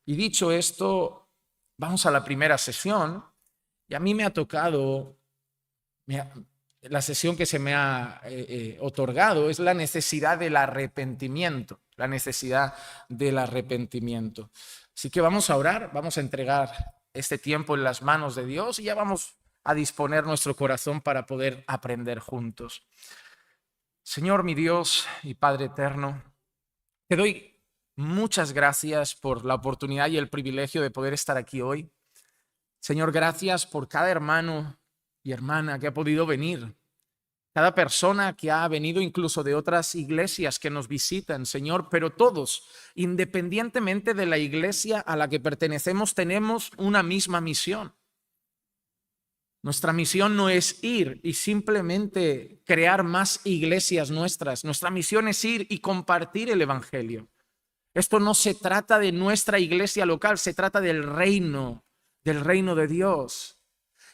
Y dicho esto, vamos a la primera sesión. Y a mí me ha tocado, me ha- la sesión que se me ha otorgado es la necesidad del arrepentimiento, la necesidad del arrepentimiento. Así que vamos a orar, vamos a entregar este tiempo en las manos de Dios y ya vamos a disponer nuestro corazón para poder aprender juntos. Señor, mi Dios y Padre eterno, te doy muchas gracias por la oportunidad y el privilegio de poder estar aquí hoy. Señor, gracias por cada hermano y hermana que ha podido venir, cada persona que ha venido incluso de otras iglesias que nos visitan, Señor, pero todos, independientemente de la iglesia a la que pertenecemos, tenemos una misma misión. Nuestra misión no es ir y simplemente crear más iglesias nuestras. Nuestra misión es ir y compartir el Evangelio. Esto no se trata de nuestra iglesia local, se trata del reino de Dios.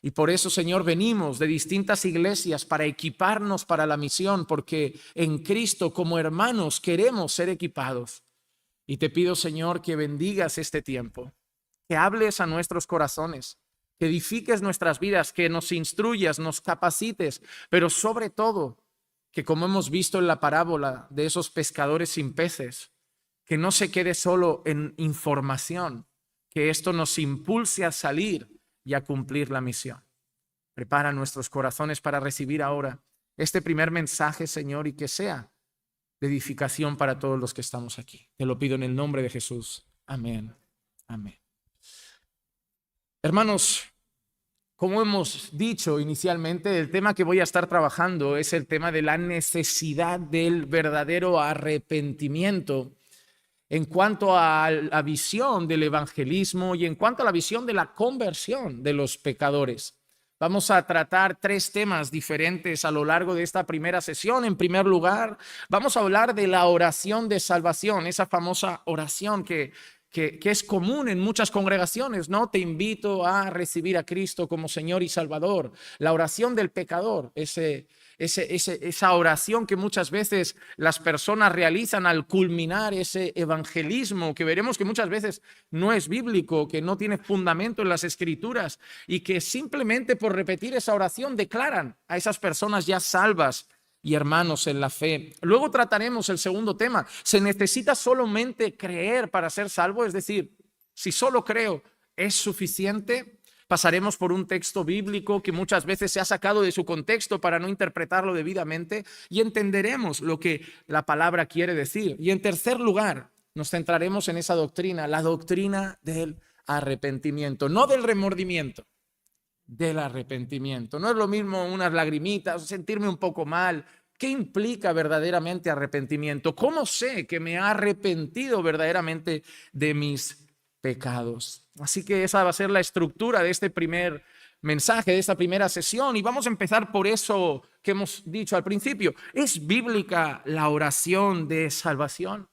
Y por eso, Señor, venimos de distintas iglesias para equiparnos para la misión, porque en Cristo como hermanos queremos ser equipados. Y te pido, Señor, que bendigas este tiempo, que hables a nuestros corazones, que edifiques nuestras vidas, que nos instruyas, nos capacites, pero sobre todo, que como hemos visto en la parábola de esos pescadores sin peces, que no se quede solo en información, que esto nos impulse a salir y a cumplir la misión. Prepara nuestros corazones para recibir ahora este primer mensaje, Señor, y que sea de edificación para todos los que estamos aquí. Te lo pido en el nombre de Jesús. Amén. Amén. Hermanos, como hemos dicho inicialmente, el tema que voy a estar trabajando es el tema de la necesidad del verdadero arrepentimiento en cuanto a la visión del evangelismo y en cuanto a la visión de la conversión de los pecadores. Vamos a tratar tres temas diferentes a lo largo de esta primera sesión. En primer lugar, vamos a hablar de la oración de salvación, esa famosa oración que es común en muchas congregaciones, ¿no? Te invito a recibir a Cristo como Señor y Salvador. La oración del pecador, esa oración que muchas veces las personas realizan al culminar ese evangelismo, que veremos que muchas veces no es bíblico, que no tiene fundamento en las escrituras y que simplemente por repetir esa oración declaran a esas personas ya salvas y hermanos en la fe. Luego trataremos el segundo tema. ¿Se necesita solamente creer para ser salvo? Es decir, si solo creo, ¿es suficiente? Pasaremos por un texto bíblico que muchas veces se ha sacado de su contexto para no interpretarlo debidamente y entenderemos lo que la palabra quiere decir. Y en tercer lugar, nos centraremos en esa doctrina, la doctrina del arrepentimiento, no del remordimiento, del arrepentimiento. No es lo mismo unas lagrimitas, sentirme un poco mal. ¿Qué implica verdaderamente arrepentimiento? ¿Cómo sé que me he arrepentido verdaderamente de mis pecados? Así que esa va a ser la estructura de este primer mensaje, de esta primera sesión. Y vamos a empezar por eso que hemos dicho al principio. ¿Es bíblica la oración de salvación?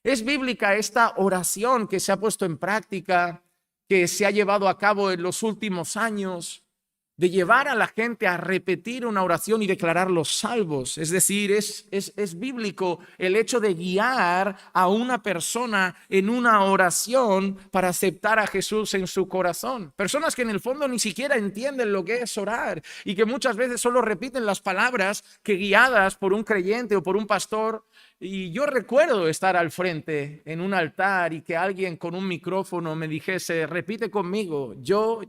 ¿Es bíblica esta oración que se ha puesto en práctica, que se ha llevado a cabo en los últimos años, de llevar a la gente a repetir una oración y declararlos salvos? Es decir, es bíblico el hecho de guiar a una persona en una oración para aceptar a Jesús en su corazón. Personas que en el fondo ni siquiera entienden lo que es orar y que muchas veces solo repiten las palabras que guiadas por un creyente o por un pastor. Y yo recuerdo estar al frente en un altar y que alguien con un micrófono me dijese: repite conmigo, yo,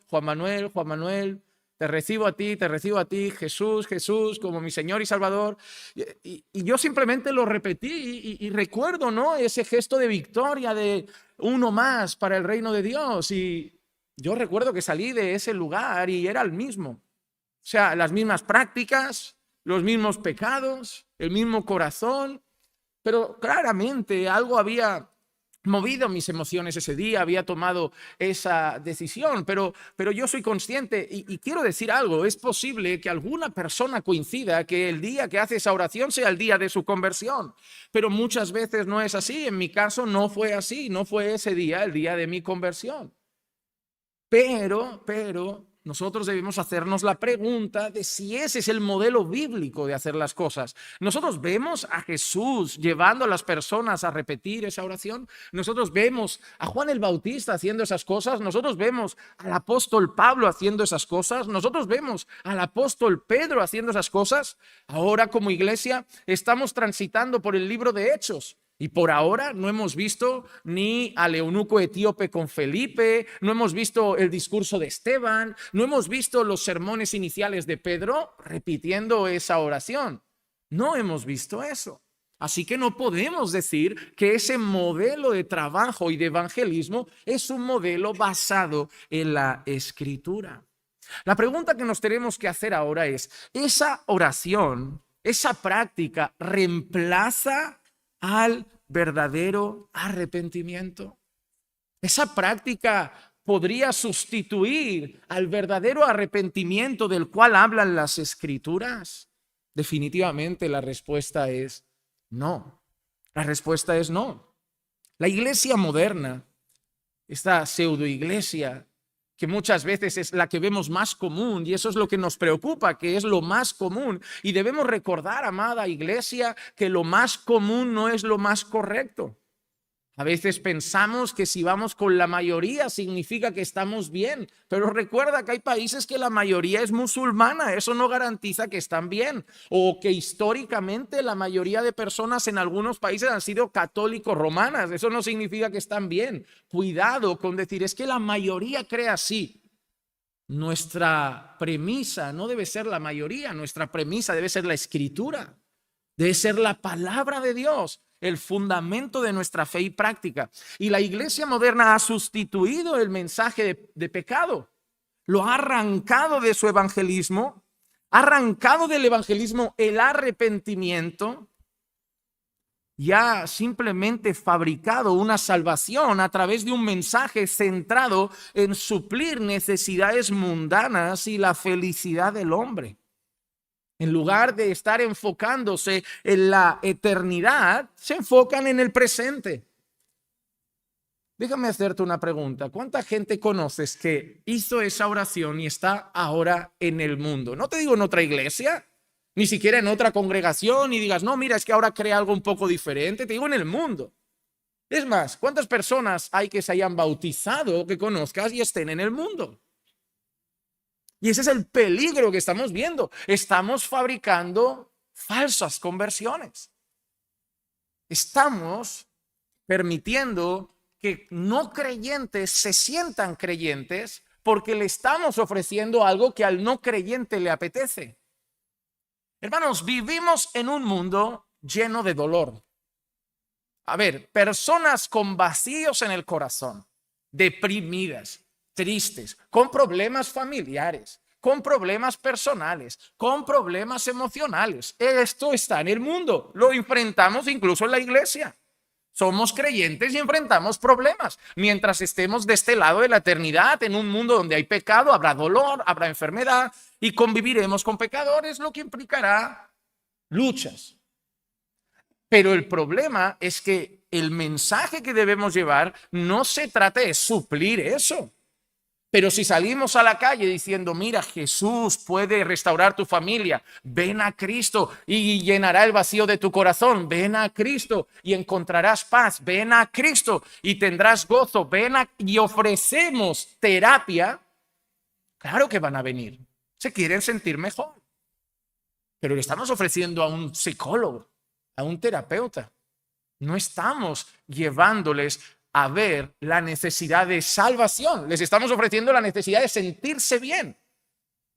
Juan Manuel, te recibo a ti, Jesús, Jesús, como mi Señor y Salvador. Y yo simplemente lo repetí y recuerdo, ¿no?, ese gesto de victoria de uno más para el reino de Dios. Y yo recuerdo que salí de ese lugar y era el mismo. O sea, las mismas prácticas, los mismos pecados, el mismo corazón, pero claramente algo había movido mis emociones ese día, había tomado esa decisión, pero yo soy consciente y quiero decir algo: es posible que alguna persona coincida que el día que hace esa oración sea el día de su conversión, pero muchas veces no es así. En mi caso no fue así, no fue ese día el día de mi conversión. Pero nosotros debemos hacernos la pregunta de si ese es el modelo bíblico de hacer las cosas. Nosotros vemos a Jesús llevando a las personas a repetir esa oración. Nosotros vemos a Juan el Bautista haciendo esas cosas. Nosotros vemos al apóstol Pablo haciendo esas cosas. Nosotros vemos al apóstol Pedro haciendo esas cosas. Ahora, como iglesia, estamos transitando por el libro de Hechos. Y por ahora no hemos visto ni al eunuco etíope con Felipe, no hemos visto el discurso de Esteban, no hemos visto los sermones iniciales de Pedro repitiendo esa oración. No hemos visto eso. Así que no podemos decir que ese modelo de trabajo y de evangelismo es un modelo basado en la Escritura. La pregunta que nos tenemos que hacer ahora es, ¿esa oración, esa práctica reemplaza al verdadero arrepentimiento? ¿Esa práctica podría sustituir al verdadero arrepentimiento del cual hablan las Escrituras? Definitivamente la respuesta es no. La respuesta es no. La iglesia moderna, esta pseudoiglesia, que muchas veces es la que vemos más común, y eso es lo que nos preocupa, que es lo más común. Y debemos recordar, amada iglesia, que lo más común no es lo más correcto. A veces pensamos que si vamos con la mayoría significa que estamos bien, pero recuerda que hay países que la mayoría es musulmana, eso no garantiza que están bien, o que históricamente la mayoría de personas en algunos países han sido católicos romanas, eso no significa que están bien. Cuidado con decir, es que la mayoría cree así. Nuestra premisa no debe ser la mayoría, nuestra premisa debe ser la Escritura, debe ser la palabra de Dios, el fundamento de nuestra fe y práctica. Y la iglesia moderna ha sustituido el mensaje de pecado, lo ha arrancado de su evangelismo, ha arrancado del evangelismo el arrepentimiento y ha simplemente fabricado una salvación a través de un mensaje centrado en suplir necesidades mundanas y la felicidad del hombre. En lugar de estar enfocándose en la eternidad, se enfocan en el presente. Déjame hacerte una pregunta. ¿Cuánta gente conoces que hizo esa oración y está ahora en el mundo? No te digo en otra iglesia, ni siquiera en otra congregación, y digas, no, mira, es que ahora crea algo un poco diferente. Te digo en el mundo. Es más, ¿cuántas personas hay que se hayan bautizado o que conozcas y estén en el mundo? Y ese es el peligro que estamos viendo. Estamos fabricando falsas conversiones. Estamos permitiendo que no creyentes se sientan creyentes porque le estamos ofreciendo algo que al no creyente le apetece. Hermanos, vivimos en un mundo lleno de dolor. A ver, personas con vacíos en el corazón, deprimidas, tristes, con problemas familiares, con problemas personales, con problemas emocionales. Esto está en el mundo. Lo enfrentamos incluso en la iglesia. Somos creyentes y enfrentamos problemas. Mientras estemos de este lado de la eternidad, en un mundo donde hay pecado, habrá dolor, habrá enfermedad y conviviremos con pecadores, lo que implicará luchas. Pero el problema es que el mensaje que debemos llevar no se trata de suplir eso. Pero si salimos a la calle diciendo, mira, Jesús puede restaurar tu familia, ven a Cristo y llenará el vacío de tu corazón, ven a Cristo y encontrarás paz, ven a Cristo y tendrás gozo, y ofrecemos terapia, claro que van a venir, se quieren sentir mejor. Pero le estamos ofreciendo a un psicólogo, a un terapeuta, no estamos llevándoles a ver la necesidad de salvación. Les estamos ofreciendo la necesidad de sentirse bien.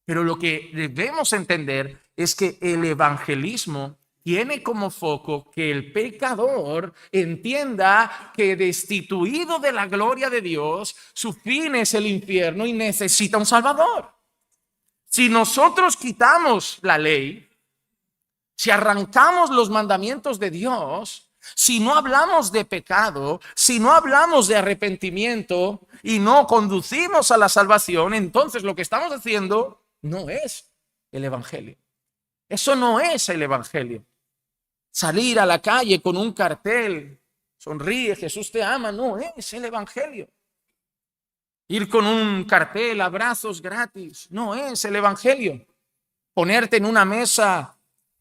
Pero lo que debemos entender es que el evangelismo tiene como foco que el pecador entienda que destituido de la gloria de Dios, su fin es el infierno y necesita un Salvador. Si nosotros quitamos la ley, si arrancamos los mandamientos de Dios, si no hablamos de pecado, si no hablamos de arrepentimiento y no conducimos a la salvación, entonces lo que estamos haciendo no es el evangelio. Eso no es el evangelio. Salir a la calle con un cartel, sonríe, Jesús te ama, no es el evangelio. Ir con un cartel, abrazos gratis, no es el evangelio. Ponerte en una mesa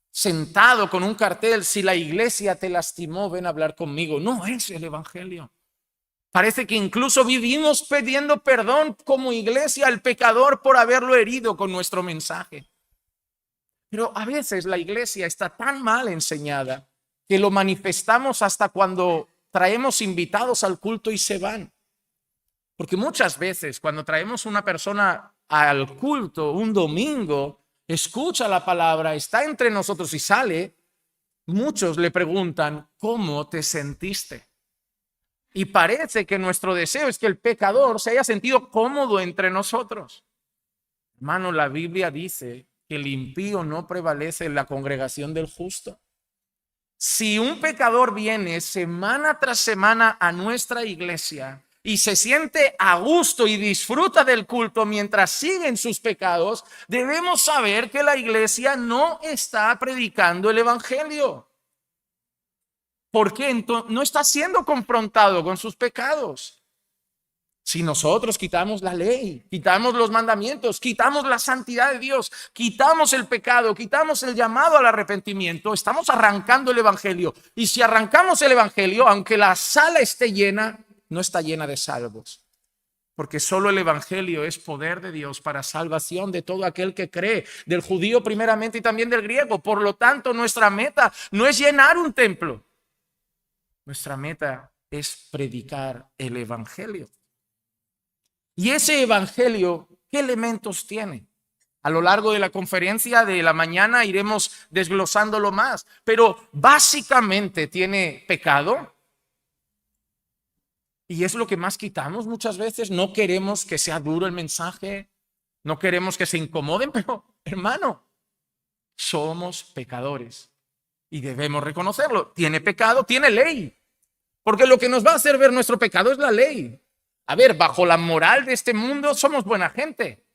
sentado con un cartel, si la iglesia te lastimó, ven a hablar conmigo, no es el evangelio. Parece que incluso vivimos pidiendo perdón como iglesia al pecador por haberlo herido con nuestro mensaje. Pero a veces la iglesia está tan mal enseñada que lo manifestamos hasta cuando traemos invitados al culto y se van. Porque muchas veces cuando traemos una persona al culto un domingo, escucha la palabra, está entre nosotros y sale, muchos le preguntan, ¿cómo te sentiste? Y parece que nuestro deseo es que el pecador se haya sentido cómodo entre nosotros. Hermano, la Biblia dice que el impío no prevalece en la congregación del justo. Si un pecador viene semana tras semana a nuestra iglesia y se siente a gusto y disfruta del culto mientras sigue en sus pecados, debemos saber que la iglesia no está predicando el evangelio. ¿Por qué? No está siendo confrontado con sus pecados. Si nosotros quitamos la ley, quitamos los mandamientos, quitamos la santidad de Dios, quitamos el pecado, quitamos el llamado al arrepentimiento, estamos arrancando el evangelio. Y si arrancamos el evangelio, aunque la sala esté llena, no está llena de salvos. Porque solo el evangelio es poder de Dios para salvación de todo aquel que cree, del judío primeramente y también del griego. Por lo tanto, nuestra meta no es llenar un templo. Nuestra meta es predicar el evangelio. Y ese evangelio, ¿qué elementos tiene? A lo largo de la conferencia de la mañana iremos desglosándolo más, pero básicamente tiene pecado. Y es lo que más quitamos muchas veces. No queremos que sea duro el mensaje, no queremos que se incomoden, pero hermano, somos pecadores y debemos reconocerlo. Tiene pecado, tiene ley, porque lo que nos va a hacer ver nuestro pecado es la ley. A ver, bajo la moral de este mundo somos buena gente.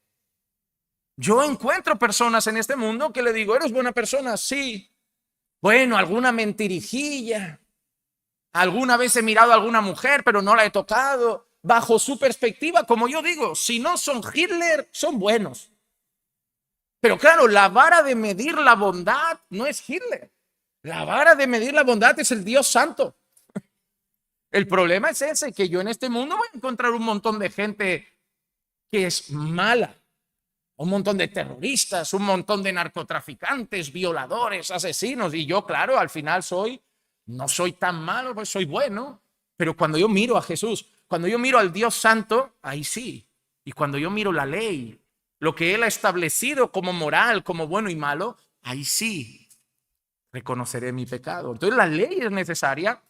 Yo encuentro personas en este mundo que le digo, ¿eres buena persona? Sí. Bueno, alguna mentirijilla. Alguna vez he mirado a alguna mujer, pero no la he tocado. Bajo su perspectiva, como yo digo, si no son Hitler, son buenos. Pero claro, la vara de medir la bondad no es Hitler. La vara de medir la bondad es el Dios Santo. El problema es ese, que yo en este mundo voy a encontrar un montón de gente que es mala, un montón de terroristas, un montón de narcotraficantes, violadores, asesinos, y yo, claro, al final no soy tan malo, pues soy bueno, pero cuando yo miro a Jesús, cuando yo miro al Dios Santo, ahí sí, y cuando yo miro la ley, lo que Él ha establecido como moral, como bueno y malo, ahí sí reconoceré mi pecado. Entonces la ley es necesaria.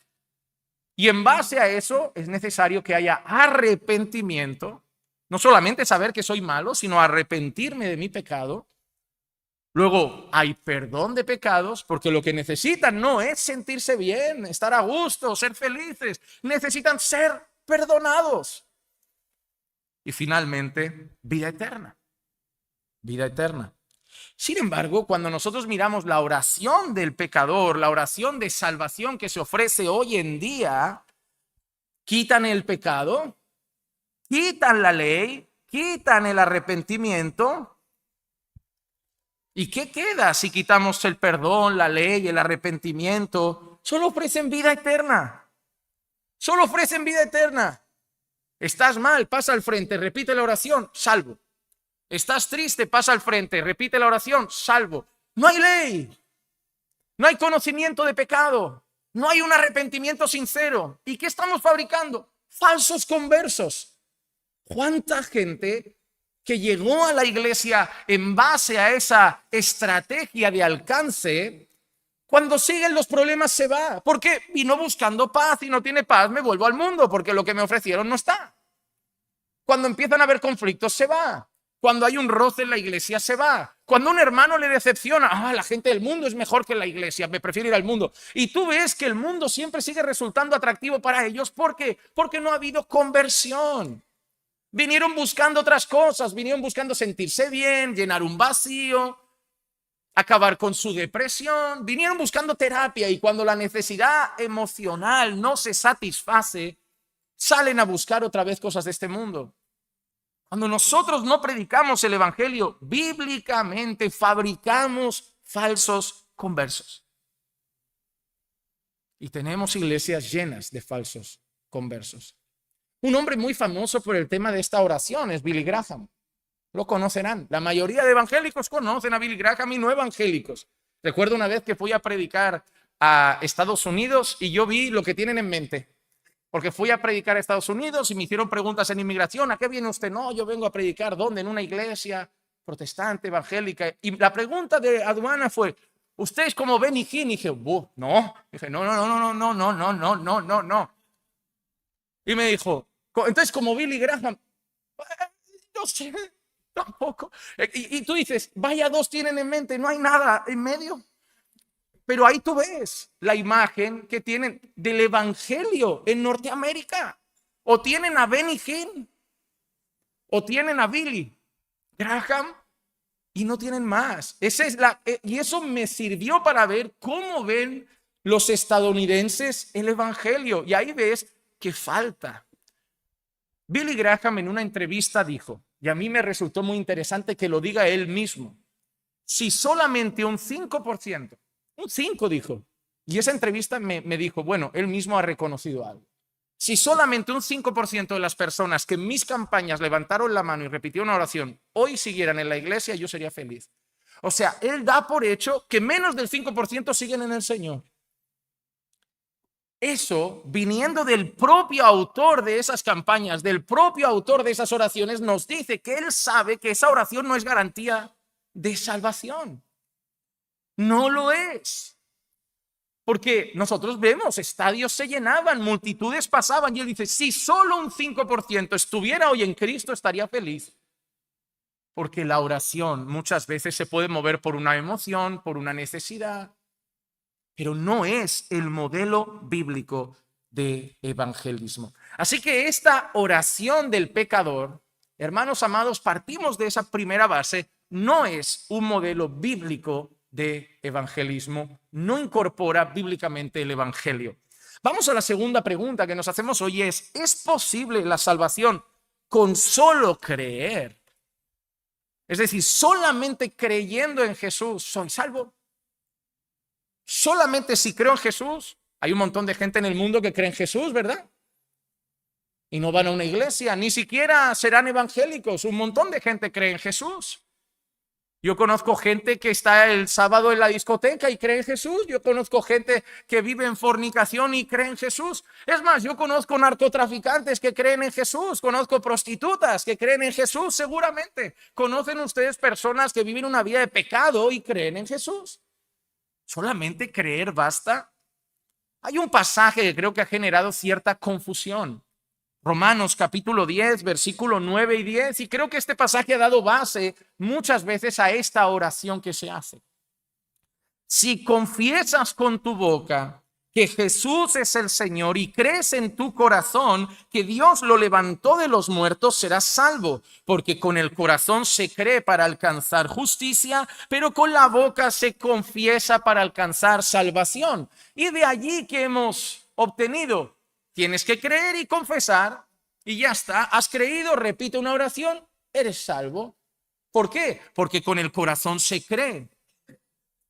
Y en base a eso es necesario que haya arrepentimiento, no solamente saber que soy malo, sino arrepentirme de mi pecado. Luego hay perdón de pecados, porque lo que necesitan no es sentirse bien, estar a gusto, ser felices, necesitan ser perdonados. Y finalmente, vida eterna. Vida eterna. Sin embargo, cuando nosotros miramos la oración del pecador, la oración de salvación que se ofrece hoy en día, quitan el pecado, quitan la ley, quitan el arrepentimiento. ¿Y qué queda si quitamos el perdón, la ley, el arrepentimiento? Solo ofrecen vida eterna. Solo ofrecen vida eterna. Estás mal, pasa al frente, repite la oración, salvo. Estás triste, pasa al frente, repite la oración, salvo. No hay ley, no hay conocimiento de pecado, no hay un arrepentimiento sincero. ¿Y qué estamos fabricando? Falsos conversos. ¿Cuánta gente que llegó a la iglesia en base a esa estrategia de alcance, cuando siguen los problemas se va? Porque vino buscando paz y no tiene paz, me vuelvo al mundo porque lo que me ofrecieron no está. Cuando empiezan a haber conflictos se va. Cuando hay un roce en la iglesia se va. Cuando un hermano le decepciona, la gente del mundo es mejor que la iglesia, me prefiero ir al mundo. Y tú ves que el mundo siempre sigue resultando atractivo para ellos. ¿Por qué? Porque no ha habido conversión. Vinieron buscando otras cosas, vinieron buscando sentirse bien, llenar un vacío, acabar con su depresión. Vinieron buscando terapia y cuando la necesidad emocional no se satisface, salen a buscar otra vez cosas de este mundo. Cuando nosotros no predicamos el evangelio bíblicamente, fabricamos falsos conversos. Y tenemos iglesias llenas de falsos conversos. Un hombre muy famoso por el tema de esta oración es Billy Graham. Lo conocerán. La mayoría de evangélicos conocen a Billy Graham y no evangélicos. Recuerdo una vez que fui a predicar a Estados Unidos y yo vi lo que tienen en mente. Porque fui a predicar a Estados Unidos y me hicieron preguntas en inmigración. ¿A qué viene usted? No, yo vengo a predicar. ¿Dónde? En una iglesia protestante, evangélica. Y la pregunta de aduana fue, ¿usted es como Benny Hinn? Y dije, no. Dije, no. Y me dijo, entonces como Billy Graham, no sé, tampoco. Y tú dices, vaya dos tienen en mente, no hay nada en medio. Pero ahí tú ves la imagen que tienen del evangelio en Norteamérica. O tienen a Benny Hinn, o tienen a Billy Graham, y no tienen más. Y eso me sirvió para ver cómo ven los estadounidenses el evangelio. Y ahí ves que falta. Billy Graham en una entrevista dijo, y a mí me resultó muy interesante que lo diga él mismo, si solamente un 5%, un 5 dijo, y esa entrevista me dijo, bueno, él mismo ha reconocido algo. Si solamente un 5% de las personas que en mis campañas levantaron la mano y repitieron una oración, hoy siguieran en la iglesia, yo sería feliz. O sea, él da por hecho que menos del 5% siguen en el Señor. Eso, viniendo del propio autor de esas campañas, del propio autor de esas oraciones, nos dice que él sabe que esa oración no es garantía de salvación. No lo es. Porque nosotros vemos, estadios se llenaban, multitudes pasaban, y él dice, si solo un 5% estuviera hoy en Cristo, estaría feliz. Porque la oración muchas veces se puede mover por una emoción, por una necesidad, pero no es el modelo bíblico de evangelismo. Así que esta oración del pecador, hermanos amados, partimos de esa primera base, no es un modelo bíblico de evangelismo, no incorpora bíblicamente el evangelio. Vamos a la segunda pregunta que nos hacemos hoy ¿es posible la salvación con solo creer? Es decir, solamente creyendo en Jesús soy salvo. Solamente si creo en Jesús. Hay un montón de gente en el mundo que cree en Jesús, ¿verdad? Y no van a una iglesia, ni siquiera serán evangélicos. Un montón de gente cree en Jesús. Yo conozco gente que está el sábado en la discoteca y cree en Jesús. Yo conozco gente que vive en fornicación y cree en Jesús. Es más, yo conozco narcotraficantes que creen en Jesús. Conozco prostitutas que creen en Jesús, seguramente. ¿Conocen ustedes personas que viven una vida de pecado y creen en Jesús? ¿Solamente creer basta? Hay un pasaje que creo que ha generado cierta confusión. Romanos capítulo 10, versículo 9 y 10, y creo que este pasaje ha dado base muchas veces a esta oración que se hace. Si confiesas con tu boca que Jesús es el Señor y crees en tu corazón que Dios lo levantó de los muertos, serás salvo, porque con el corazón se cree para alcanzar justicia, pero con la boca se confiesa para alcanzar salvación. Y de allí que hemos obtenido. Tienes que creer y confesar y ya está. Has creído, repite una oración, eres salvo. ¿Por qué? Porque con el corazón se cree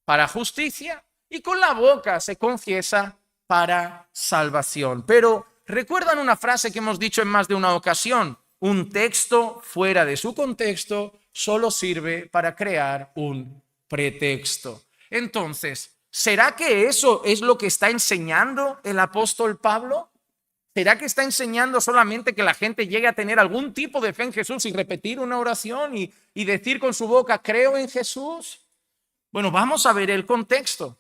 para justicia y con la boca se confiesa para salvación. Pero recuerdan una frase que hemos dicho en más de una ocasión. Un texto fuera de su contexto solo sirve para crear un pretexto. Entonces, ¿será que eso es lo que está enseñando el apóstol Pablo? ¿Será que está enseñando solamente que la gente llegue a tener algún tipo de fe en Jesús y repetir una oración y decir con su boca, creo en Jesús? Bueno, vamos a ver el contexto.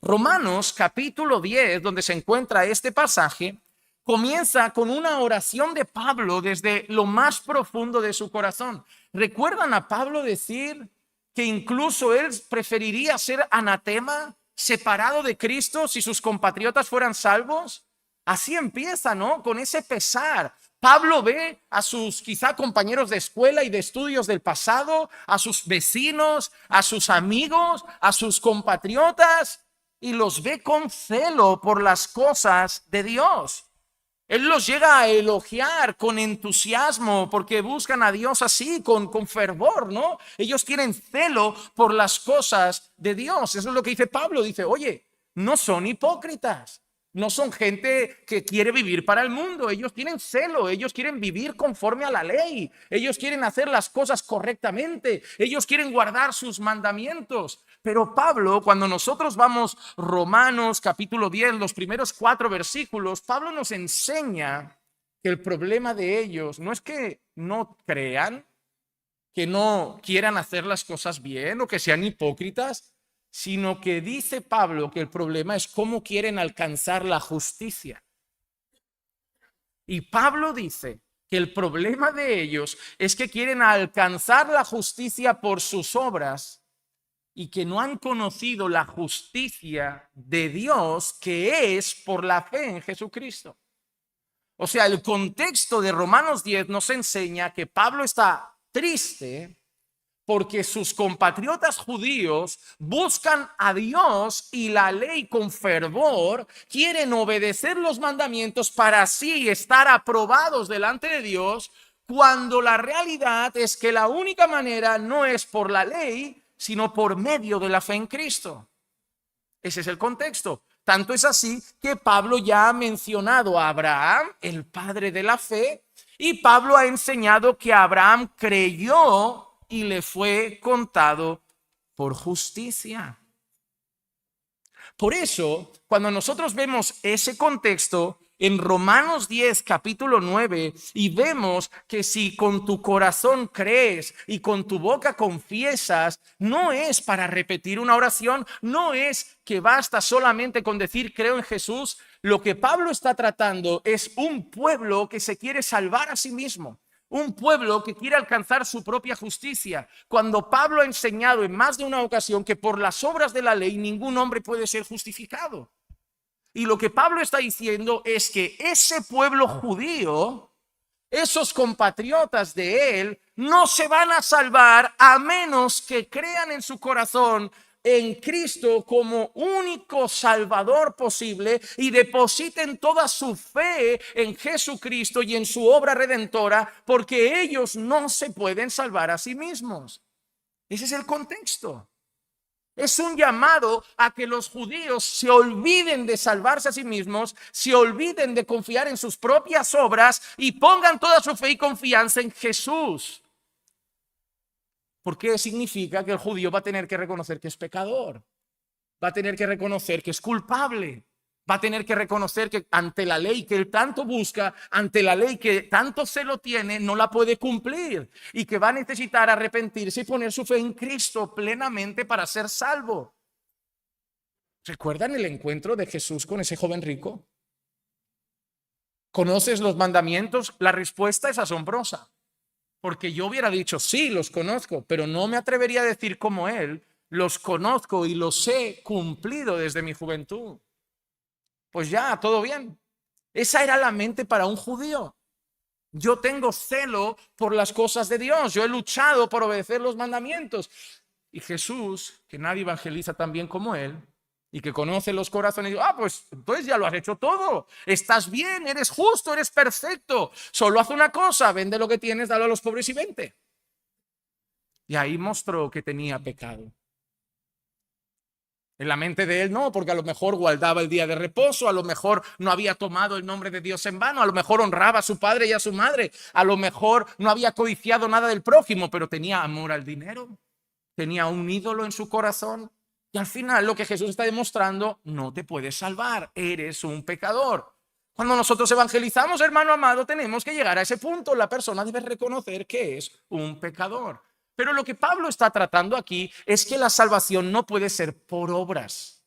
Romanos capítulo 10, donde se encuentra este pasaje, comienza con una oración de Pablo desde lo más profundo de su corazón. ¿Recuerdan a Pablo decir que incluso él preferiría ser anatema, separado de Cristo, si sus compatriotas fueran salvos? Así empieza, ¿no? Con ese pesar. Pablo ve a sus quizá compañeros de escuela y de estudios del pasado, a sus vecinos, a sus amigos, a sus compatriotas, y los ve con celo por las cosas de Dios. Él los llega a elogiar con entusiasmo porque buscan a Dios así, con fervor, ¿no? Ellos tienen celo por las cosas de Dios. Eso es lo que dice Pablo. Dice, oye, no son hipócritas. No son gente que quiere vivir para el mundo. Ellos tienen celo, ellos quieren vivir conforme a la ley. Ellos quieren hacer las cosas correctamente. Ellos quieren guardar sus mandamientos. Pero Pablo, cuando nosotros vamos Romanos capítulo 10, los primeros 4 versículos, Pablo nos enseña que el problema de ellos no es que no crean, que no quieran hacer las cosas bien o que sean hipócritas, sino que dice Pablo que el problema es cómo quieren alcanzar la justicia. Y Pablo dice que el problema de ellos es que quieren alcanzar la justicia por sus obras y que no han conocido la justicia de Dios que es por la fe en Jesucristo. O sea, el contexto de Romanos 10 nos enseña que Pablo está triste porque sus compatriotas judíos buscan a Dios y la ley con fervor, quieren obedecer los mandamientos para así estar aprobados delante de Dios, cuando la realidad es que la única manera no es por la ley, sino por medio de la fe en Cristo. Ese es el contexto. Tanto es así que Pablo ya ha mencionado a Abraham, el padre de la fe, y Pablo ha enseñado que Abraham creyó y le fue contado por justicia. Por eso, cuando nosotros vemos ese contexto en Romanos 10, capítulo 9, y vemos que si con tu corazón crees y con tu boca confiesas, no es para repetir una oración, no es que basta solamente con decir creo en Jesús. Lo que Pablo está tratando es un pueblo que se quiere salvar a sí mismo. Un pueblo que quiere alcanzar su propia justicia. Cuando Pablo ha enseñado en más de una ocasión que por las obras de la ley ningún hombre puede ser justificado. Y lo que Pablo está diciendo es que ese pueblo judío, esos compatriotas de él, no se van a salvar a menos que crean en su corazón en Cristo como único Salvador posible y depositen toda su fe en Jesucristo y en su obra redentora, porque ellos no se pueden salvar a sí mismos. Ese es el contexto. Es un llamado a que los judíos se olviden de salvarse a sí mismos, se olviden de confiar en sus propias obras y pongan toda su fe y confianza en Jesús. Porque significa que el judío va a tener que reconocer que es pecador, va a tener que reconocer que es culpable, va a tener que reconocer que ante la ley que él tanto busca, ante la ley que tanto celo tiene, no la puede cumplir y que va a necesitar arrepentirse y poner su fe en Cristo plenamente para ser salvo. ¿Recuerdan el encuentro de Jesús con ese joven rico? ¿Conoces los mandamientos? La respuesta es asombrosa. Porque yo hubiera dicho, sí, los conozco, pero no me atrevería a decir como él, los conozco y los he cumplido desde mi juventud. Pues ya, todo bien. Esa era la mente para un judío. Yo tengo celo por las cosas de Dios, yo he luchado por obedecer los mandamientos. Y Jesús, que nadie evangeliza tan bien como él, y que conoce los corazones, digo, pues entonces ya lo has hecho todo, estás bien, eres justo, eres perfecto, solo haz una cosa, vende lo que tienes, dalo a los pobres y vente. Y ahí mostró que tenía pecado. En la mente de él no, porque a lo mejor guardaba el día de reposo, a lo mejor no había tomado el nombre de Dios en vano, a lo mejor honraba a su padre y a su madre, a lo mejor no había codiciado nada del prójimo, pero tenía amor al dinero, tenía un ídolo en su corazón. Y al final lo que Jesús está demostrando, no te puedes salvar, eres un pecador. Cuando nosotros evangelizamos, hermano amado, tenemos que llegar a ese punto. La persona debe reconocer que es un pecador. Pero lo que Pablo está tratando aquí es que la salvación no puede ser por obras.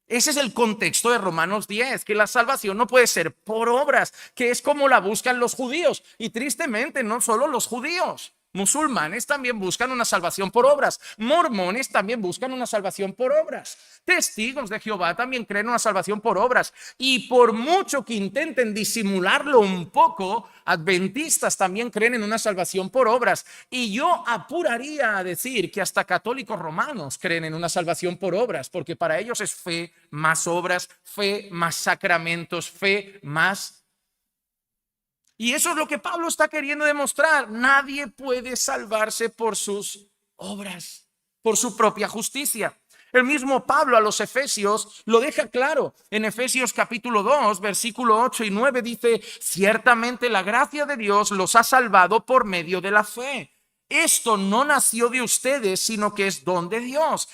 Ese es el contexto de Romanos 10, que la salvación no puede ser por obras, que es como la buscan los judíos. Y tristemente, no solo los judíos. Musulmanes también buscan una salvación por obras. Mormones también buscan una salvación por obras. Testigos de Jehová también creen una salvación por obras. Y por mucho que intenten disimularlo un poco, adventistas también creen en una salvación por obras. Y yo apuraría a decir que hasta católicos romanos creen en una salvación por obras, porque para ellos es fe más obras, fe más sacramentos, fe más Y eso es lo que Pablo está queriendo demostrar. Nadie puede salvarse por sus obras, por su propia justicia. El mismo Pablo a los Efesios lo deja claro. En Efesios capítulo 2, versículo 8 y 9 dice: ciertamente la gracia de Dios los ha salvado por medio de la fe. Esto no nació de ustedes, sino que es don de Dios,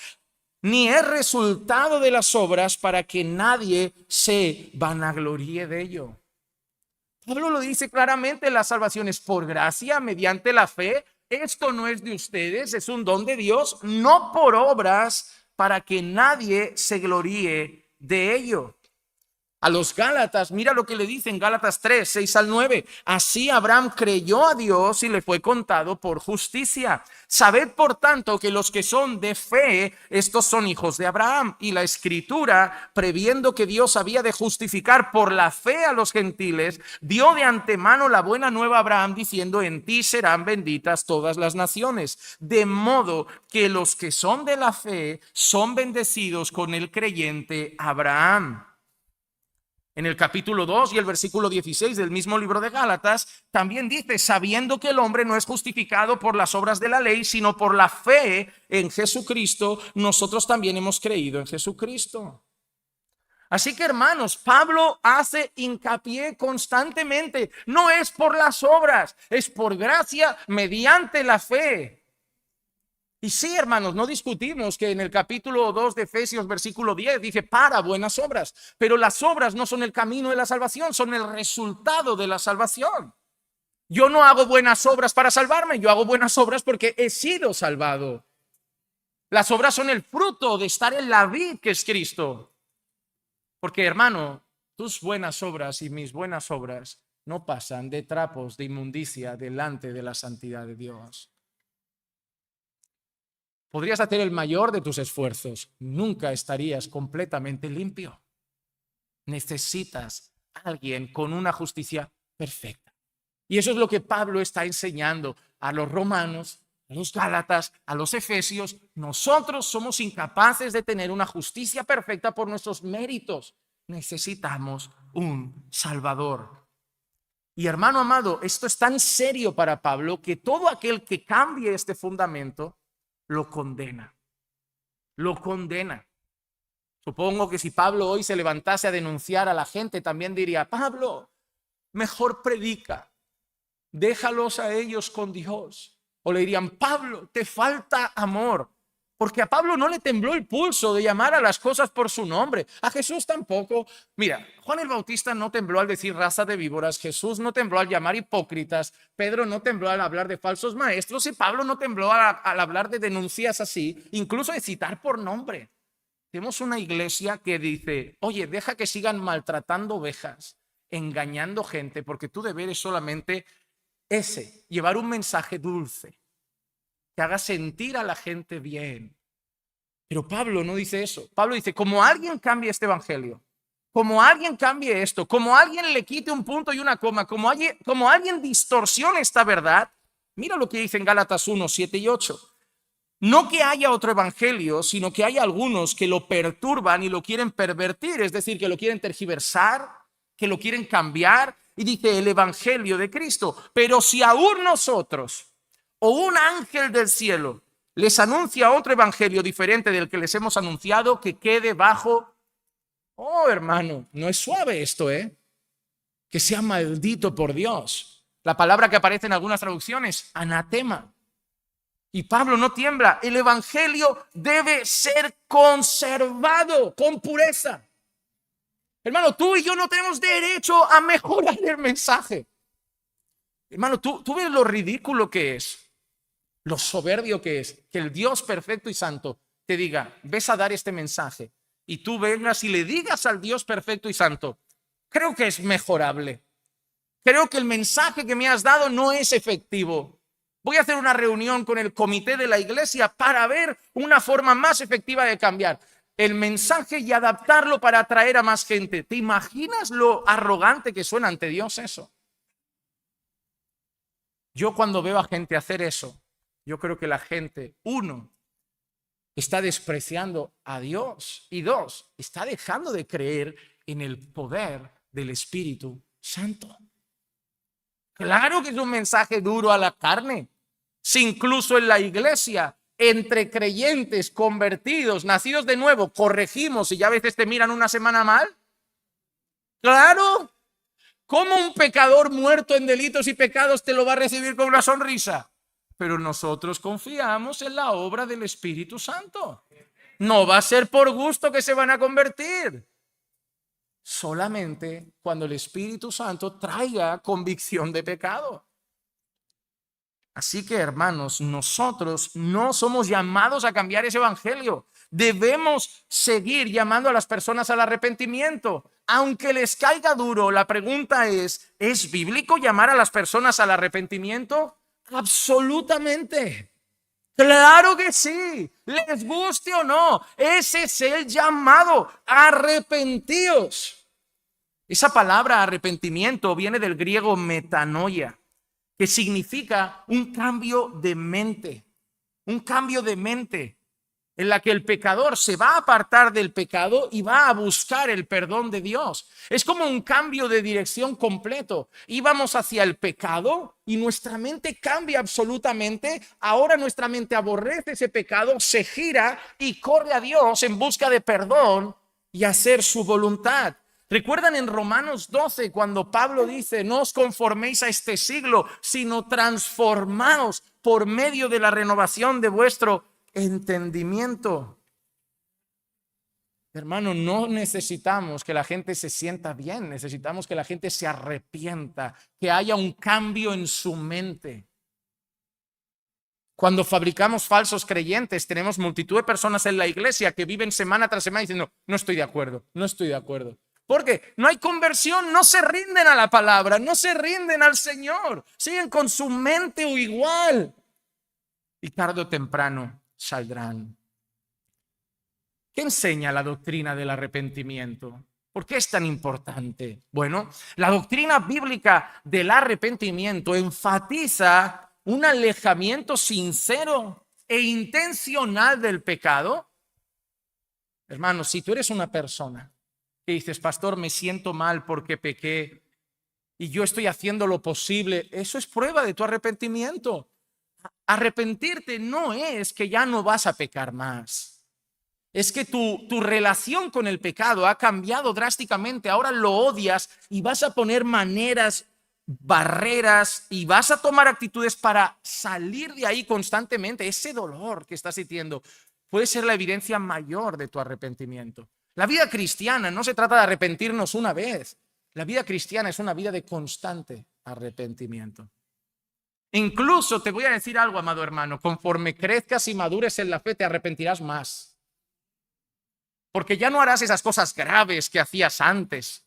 ni es resultado de las obras, para que nadie se vanagloríe de ello. Pablo lo dice claramente: la salvación es por gracia, mediante la fe. Esto no es de ustedes, es un don de Dios, no por obras, para que nadie se gloríe de ello. A los Gálatas, mira lo que le dice en Gálatas 3, 6 al 9. Así Abraham creyó a Dios y le fue contado por justicia. Sabed por tanto que los que son de fe, estos son hijos de Abraham. Y la Escritura, previendo que Dios había de justificar por la fe a los gentiles, dio de antemano la buena nueva a Abraham, diciendo: en ti serán benditas todas las naciones. De modo que los que son de la fe son bendecidos con el creyente Abraham. En el capítulo 2 y el versículo 16 del mismo libro de Gálatas, también dice: sabiendo que el hombre no es justificado por las obras de la ley, sino por la fe en Jesucristo, nosotros también hemos creído en Jesucristo. Así que, hermanos, Pablo hace hincapié constantemente: no es por las obras, es por gracia mediante la fe. Y sí, hermanos, no discutimos que en el capítulo 2 de Efesios, versículo 10, dice: para buenas obras. Pero las obras no son el camino de la salvación, son el resultado de la salvación. Yo no hago buenas obras para salvarme, yo hago buenas obras porque he sido salvado. Las obras son el fruto de estar en la vid que es Cristo. Porque, hermano, tus buenas obras y mis buenas obras no pasan de trapos de inmundicia delante de la santidad de Dios. Podrías hacer el mayor de tus esfuerzos, nunca estarías completamente limpio. Necesitas a alguien con una justicia perfecta. Y eso es lo que Pablo está enseñando a los romanos, a los gálatas, a los efesios. Nosotros somos incapaces de tener una justicia perfecta por nuestros méritos. Necesitamos un Salvador. Y, hermano amado, esto es tan serio para Pablo que todo aquel que cambie este fundamento lo condena. Lo condena. Supongo que si Pablo hoy se levantase a denunciar a la gente, también diría: Pablo, mejor predica, déjalos a ellos con Dios. O le dirían: Pablo, te falta amor. Porque a Pablo no le tembló el pulso de llamar a las cosas por su nombre. A Jesús tampoco. Mira, Juan el Bautista no tembló al decir raza de víboras. Jesús no tembló al llamar hipócritas. Pedro no tembló al hablar de falsos maestros. Y Pablo no tembló al hablar de denuncias así, incluso de citar por nombre. Tenemos una iglesia que dice: oye, deja que sigan maltratando ovejas, engañando gente, porque tu deber es solamente ese, llevar un mensaje dulce, que haga sentir a la gente bien. Pero Pablo no dice eso. Pablo dice: como alguien cambie este evangelio, como alguien cambie esto, como alguien le quite un punto y una coma, como alguien distorsione esta verdad, mira lo que dice en Gálatas 1, 7 y 8. No que haya otro evangelio, sino que hay algunos que lo perturban y lo quieren pervertir, es decir, que lo quieren tergiversar, que lo quieren cambiar. Y dice: el evangelio de Cristo. Pero si aún nosotros o un ángel del cielo les anuncia otro evangelio diferente del que les hemos anunciado, que quede bajo... Oh, hermano, no es suave esto, que sea maldito por Dios. La palabra que aparece en algunas traducciones: anatema. Y Pablo no tiembla. El evangelio debe ser conservado con pureza. Hermano, tú y yo no tenemos derecho a mejorar el mensaje. Hermano, tú ves lo ridículo que es, lo soberbio que es, que el Dios perfecto y santo te diga: ves a dar este mensaje, y tú vengas y le digas al Dios perfecto y santo: creo que es mejorable, creo que el mensaje que me has dado no es efectivo, voy a hacer una reunión con el comité de la iglesia para ver una forma más efectiva de cambiar el mensaje y adaptarlo para atraer a más gente. ¿Te imaginas lo arrogante que suena ante Dios eso? Yo, cuando veo a gente hacer eso, yo creo que la gente, uno, está despreciando a Dios, y dos, está dejando de creer en el poder del Espíritu Santo. Claro que es un mensaje duro a la carne. Si incluso en la iglesia, entre creyentes, convertidos, nacidos de nuevo, corregimos y ya a veces te miran una semana mal. Claro, ¿cómo un pecador muerto en delitos y pecados te lo va a recibir con una sonrisa? Pero nosotros confiamos en la obra del Espíritu Santo. No va a ser por gusto que se van a convertir. Solamente cuando el Espíritu Santo traiga convicción de pecado. Así que, hermanos, nosotros no somos llamados a cambiar ese evangelio. Debemos seguir llamando a las personas al arrepentimiento. Aunque les caiga duro, la pregunta ¿es bíblico llamar a las personas al arrepentimiento? Absolutamente. Claro que sí, les guste o no. Ese es el llamado. Arrepentíos. Esa palabra arrepentimiento viene del griego metanoia, que significa un cambio de mente en la que el pecador se va a apartar del pecado y va a buscar el perdón de Dios. Es como un cambio de dirección completo. Íbamos hacia el pecado y nuestra mente cambia absolutamente. Ahora nuestra mente aborrece ese pecado, se gira y corre a Dios en busca de perdón y hacer su voluntad. ¿Recuerdan en Romanos 12 cuando Pablo dice, no os conforméis a este siglo, sino transformaos por medio de la renovación de vuestro entendimiento? Hermano, no necesitamos que la gente se sienta bien, necesitamos que la gente se arrepienta, que haya un cambio en su mente. Cuando fabricamos falsos creyentes, tenemos multitud de personas en la iglesia que viven semana tras semana diciendo, no estoy de acuerdo, no estoy de acuerdo. Porque no hay conversión, no se rinden a la palabra, no se rinden al Señor, siguen con su mente o igual. Y tarde o temprano saldrán. ¿Qué enseña la doctrina del arrepentimiento? ¿Por qué es tan importante? Bueno, la doctrina bíblica del arrepentimiento enfatiza un alejamiento sincero e intencional del pecado. Hermanos, si tú eres una persona que dices, pastor, me siento mal porque pequé y yo estoy haciendo lo posible, eso es prueba de tu arrepentimiento. Arrepentirte no es que ya no vas a pecar más. Es que tu relación con el pecado ha cambiado drásticamente. Ahora lo odias y vas a poner maneras, barreras y vas a tomar actitudes para salir de ahí constantemente. Ese dolor que estás sintiendo puede ser la evidencia mayor de tu arrepentimiento. La vida cristiana no se trata de arrepentirnos una vez. La vida cristiana es una vida de constante arrepentimiento. Incluso te voy a decir algo, amado hermano, conforme crezcas y madures en la fe, te arrepentirás más. Porque ya no harás esas cosas graves que hacías antes,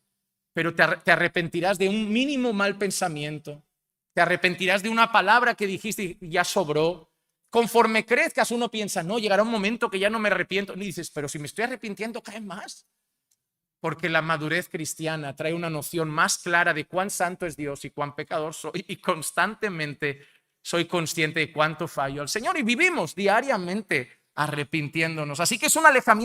pero te arrepentirás de un mínimo mal pensamiento, te arrepentirás de una palabra que dijiste y ya sobró. Conforme crezcas uno piensa, no, llegará un momento que ya no me arrepiento. Y dices, pero si me estoy arrepintiendo, cae más. Porque la madurez cristiana trae una noción más clara de cuán santo es Dios y cuán pecador soy, y constantemente soy consciente de cuánto fallo al Señor y vivimos diariamente arrepintiéndonos. Así que es un alejamiento